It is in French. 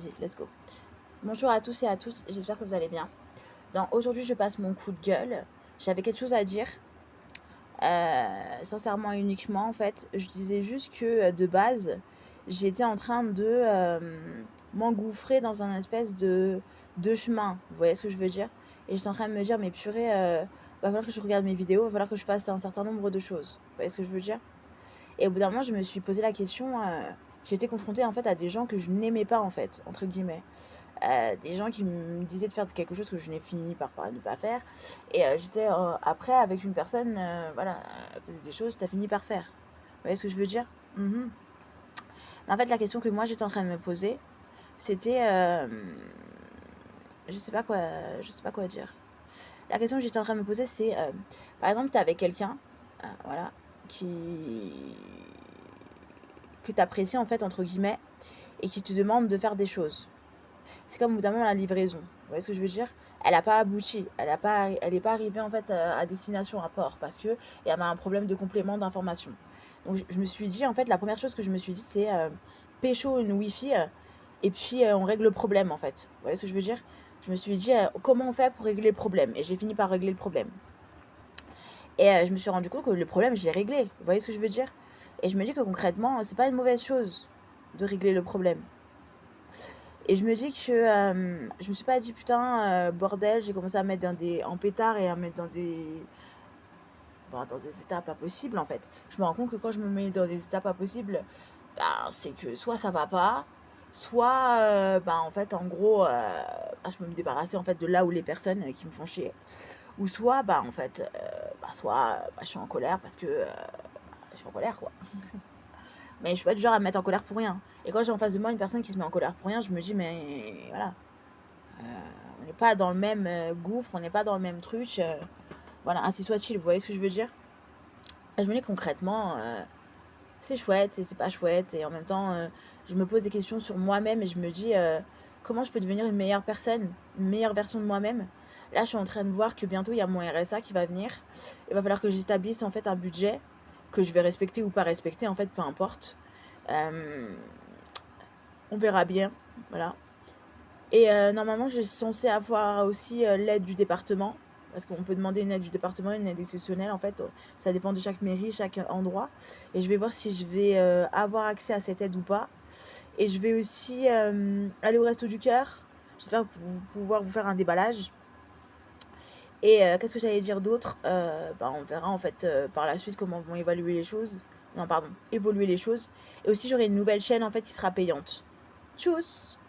Vas-y, let's go. Bonjour à tous et à toutes, j'espère que vous allez bien. Aujourd'hui, je passe mon coup de gueule. J'avais quelque chose à dire, sincèrement et uniquement en fait. Je disais juste que de base, j'étais en train de m'engouffrer dans un espèce de chemin. Vous voyez ce que je veux dire? Et j'étais en train de me dire, mais purée, va falloir que je regarde mes vidéos, va falloir que je fasse un certain nombre de choses. Vous voyez ce que je veux dire? Et au bout d'un moment, je me suis posé la question. J'ai été confrontée en fait à des gens que je n'aimais pas en fait, entre guillemets. Des gens qui me disaient de faire quelque chose que je n'ai fini par ne pas faire. Et j'étais après avec une personne, voilà, elle faisait des choses, tu as fini par faire. Vous voyez ce que je veux dire? Mhm. Mais en fait, la question que moi j'étais en train de me poser, c'était, je sais pas quoi dire. La question que j'étais en train de me poser, c'est, par exemple, tu es avec quelqu'un, voilà, qui que tu apprécies en fait entre guillemets, et qui te demande de faire des choses. C'est comme au bout d'un moment la livraison. Vous voyez ce que je veux dire? Elle n'a pas abouti. Elle est pas arrivée en fait à destination, à port, parce que il y avait un problème de complément d'information. Donc je me suis dit, en fait, la première chose que je me suis dit, c'est pécho une Wi-Fi et puis on règle le problème en fait. Vous voyez ce que je veux dire? Je me suis dit, comment on fait pour régler le problème? Et j'ai fini par régler le problème. Et je me suis rendu compte que le problème, je l'ai réglé. Vous voyez ce que je veux dire? Et je me dis que concrètement, c'est pas une mauvaise chose de régler le problème. Et je me dis que je me suis pas dit putain, bordel, j'ai commencé à mettre en pétard et à mettre dans des états pas possibles en fait. Je me rends compte que quand je me mets dans des états pas possibles, ben, c'est que soit ça va pas, soit ben, en fait en gros je veux me débarrasser en fait de là où les personnes qui me font chier, ou soit ben en fait soit je suis en colère parce que je suis en colère quoi. Mais je suis pas du genre à me mettre en colère pour rien. Et quand j'ai en face de moi une personne qui se met en colère pour rien, je me dis mais voilà. Euh, on n'est pas dans le même gouffre, on n'est pas dans le même truc. Voilà, ainsi soit-il, vous voyez ce que je veux dire? Et je me dis concrètement, c'est chouette et c'est pas chouette. Et en même temps, je me pose des questions sur moi-même et je me dis comment je peux devenir une meilleure personne, une meilleure version de moi-même. Là, je suis en train de voir que bientôt, il y a mon RSA qui va venir. Il va falloir que j'établisse en fait un budget que je vais respecter ou pas respecter, en fait, peu importe. Euh, on verra bien, voilà. Et normalement, je suis censée avoir aussi l'aide du département. Parce qu'on peut demander une aide du département, une aide exceptionnelle. En fait, ça dépend de chaque mairie, chaque endroit. Et je vais voir si je vais avoir accès à cette aide ou pas. Et je vais aussi aller au Resto du Cœur. J'espère pouvoir vous faire un déballage. Et qu'est-ce que j'allais dire d'autre? On verra en fait par la suite comment vont évaluer les choses. Non, pardon, évoluer les choses. Et aussi, j'aurai une nouvelle chaîne en fait qui sera payante. Tchuss!